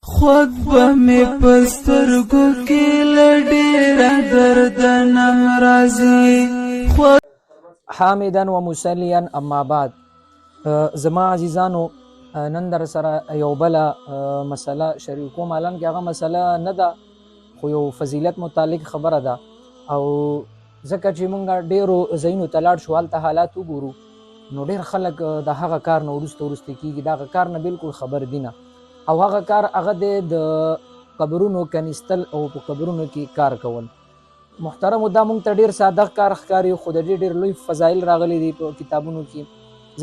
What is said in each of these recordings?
خود به می پسترگو کی لډیر دردنم رازی حامدا و مسلیا اما بعد. زما عزیزانو، نن در سره یو بل مسله شریکوم. الان کې هغه مسله نه ده، خو یو فضیلت متعلق خبره ده. او ځکه چې مونږ ډیرو ځایونو ته لاړ شو، هلته حالات وګورو، نو ډیر خلک د هغه کار نه وروسته کېږي، د هغه کار نه بالکل خبر دي نه. او هغه کار هغه د قبرونو کنیستل او په قبرونو کې کار کول. محترمو، دا مونږ ته ډیر ساده کار ښکاري، خو د ډیر لوی فضایل راغلي دي په کتابونو کې.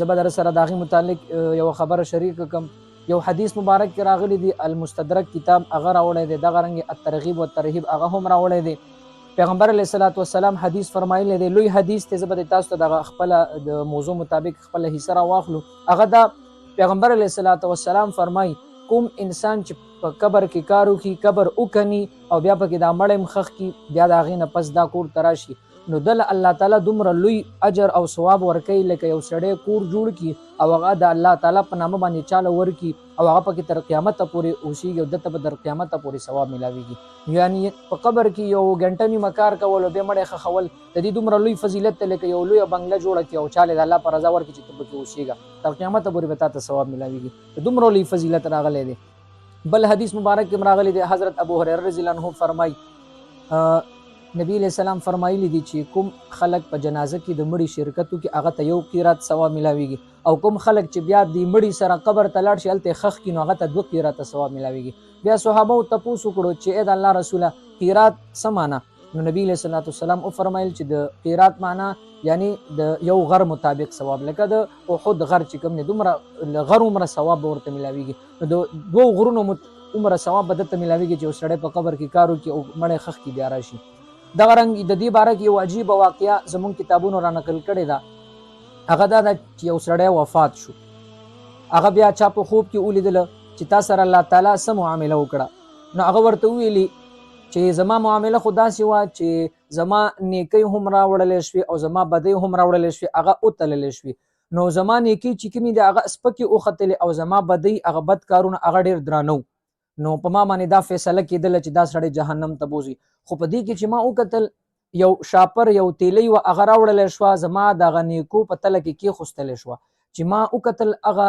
زه به در سره د هغې متعلق یو خبره شریکه کړم. یو حدیث مبارک کې راغلی دی، المستدرک کتاب هغه راوړی دی، دغه رنګې الترغیب والترهیب هغه هم راوړی دی. پیغمبر علیه الصلاة والسلام حدیث فرمایلی دی، لوی حدیث دی. زه به تاسو ته دغه خپله د موضوع مطابق خپله حصه راواخلو. هغه دا پیغمبر علیه الصلاة والسلام فرمایي، کوم انسان چې په قبر کې کار وکړي، قبر وکني او بیا پکې دا مړی مخخ کړي، بیا د هغې نه پس دا کور ته راشي، نو دله الله تعالی دومره لوی اجر او ثواب ورکوي لکه یو سړی کور جوړ کړي او هغه د الله تعالی په نامه باندې چاله ورکړي او هغه پکې تر قیامته پورې اوسېږي او دته به تر قیامته پورې ثواب میلاویږي. یعنې په قبر کې یو ګنټه نیمه کار کول او بیا مړی ښخول، د دې دومره لوی فضیلت دی لکه یو لویه بنګله جوړه کړي او چاله د الله په رضا ورکړي چې ته پکې اوسېږه، تر قیامته پورې به تا ته ثواب میلاویږي. دومره لوی فضیلت راغلی دی. بل حدیث مبارک کې راغلی دی، حضرت ابو هریره رضی الله عنه فرمایي، نبی علیہ السلام فرمایلی دي چې کوم خلک په جنازه کې د مړي شرکت وکړي هغه ته یو قیرات ثواب میلاویږي، او کوم خلک چې بیا د مړي سره قبر ته لاړ شي هلته خښ کړي نو هغه ته 2 قیراته ثواب میلاویږي. بیا صحابو تپوس وکړو چې ای د الله رسوله قیرات څه معنی؟ نو نبی علیہ الصلوۃ والسلام وفرمایل چې د قیرات معنی یعنی د یو غر مطابق ثواب، لکه د احد غر چې کوم نه دومره غر عمره ثواب ورته میلاویږي. نو د 2 غرونو عمره ثواب به درته میلاویږي چې یو سړی په قبر کې کار وکړي او مړی خښ کړي بیا راشي. دغه رنګ د دې باره کې یو عجیبه واقعه زموږ کتابونو را نقل کړې ده. هغه دا ده چې یو سړی وفات شو، هغه بیا چا په خوب کې ولیدله چې تا سره الله تعالی څه معامله وکړه. نو هغه ورته وویلي چې زما معامله خو داسې وه چې زما نیکۍ هم راوړلی شوې او زما بدۍ هم راوړلی شوې، هغه وتللی شوې. نو زما نیکۍ چې کومې دي هغه سپکې وختلې او زما بدۍ هغه بد کارونه هغه ډېر درانه وو. نو په ما باندې دا فیصله کېدله چې دا سړی جهنم ته بوځي. خو په دې کې چې ما وکتل یو شاپر یو تیلی وه هغه راوړلی شوه، زما دغه نیکو په تله کې کېښوستلی شوه. چې ما وکتل هغه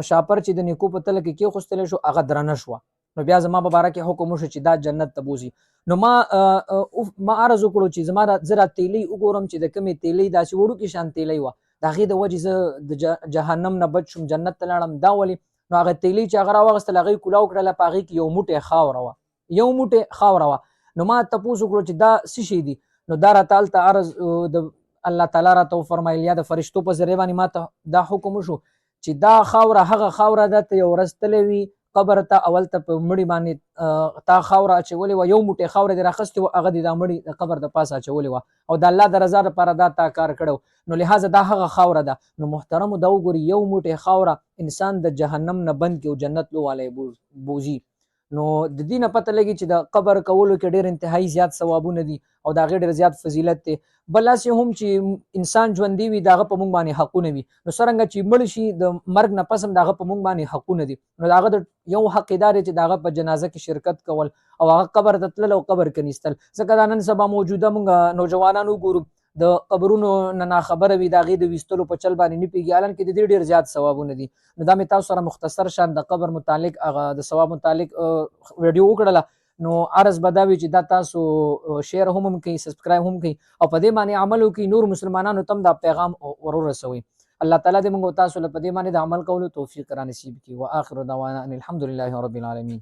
شاپر چې د نیکو په تله کې کېښوستلی شو هغه درنه شوه. نو بیا زما په باره کې حکم وشو چې دا جنت ته بوځي. نو ما عرض وکړو چې زما زه را تیلی وګورم چې د کومې تیلی داسې وړوکې شان تیلی وه، د هغې د وجې زه د جهنم نه بچ شوم، جنت ته لاړم. دا ولې؟ نو هغه تیلی چې هغه راواغېستل هغې کولاو کړله، په هغې کې یو موټی خاوره وه. نو ما تپوس وکړو چې دا څه شی دي؟ نو دا راته هلته عرض د الله تعالی راته وفرمایل یا د فرشتو په ذریعه باندې ما ته دا حکم وشو چې دا خاوره هغه خاوره ده، ته یو ورځ تللی وي قبر ته، اول ته په مړي باندې تا خاوره اچولې وه، یو موټی خاوره دې راخیستې وه، هغه دې دا مړي د قبر د پاسه اچولې وه او د الله د رضا لپاره دا تا کار کړی، نو لہذا دا هغه خاوره ده. نو محترمو دا وګوري، یو موټی خاوره انسان د جهنم نه بند کړي او جنت لوالی بوځي. نو د دې نه پته لګي چې د قبر کولو کې ډېر انتهایی زیات ثوابونه دي او د هغې ډېر زیات فضیلت دی. بل هسې هم چې انسان ژوندی وي د هغه په موږ باندې حقونه وي، نو څرنګه چې مړ شي د مرګ نه پس هم د هغه په موږ باندې حقونه دي. نو د هغه د یو حق دا دی چې د هغه په جنازه کې شرکت کول او هغه قبر ته تلل او قبر کنیستل. ځکه دا نن سبا موجوده موږ نوجوانان وګورو د قبرونو نه ناخبره وي، د هغې د ویستلو په چل باندې نه پوهېږي، حالانکې د دې ډېر زیات ثوابونه دي. نو دا مې تاسو سره مختصر شان د قبر متعلق هغه د ثواب متعلق ویډیو وکړله. نو عرض به دا وي چې دا تاسو شیر هم کوئ، سبسکرایب هم کوئ او په دې باندې عمل وکړئ، نور مسلمانانو ته هم دا پیغام ورسوئ. الله تعالی دې موږ تاسو له په دې باندې د عمل کولو توفیق را نصیب کړي. واخر دعوانا ان الحمد لله رب العالمین.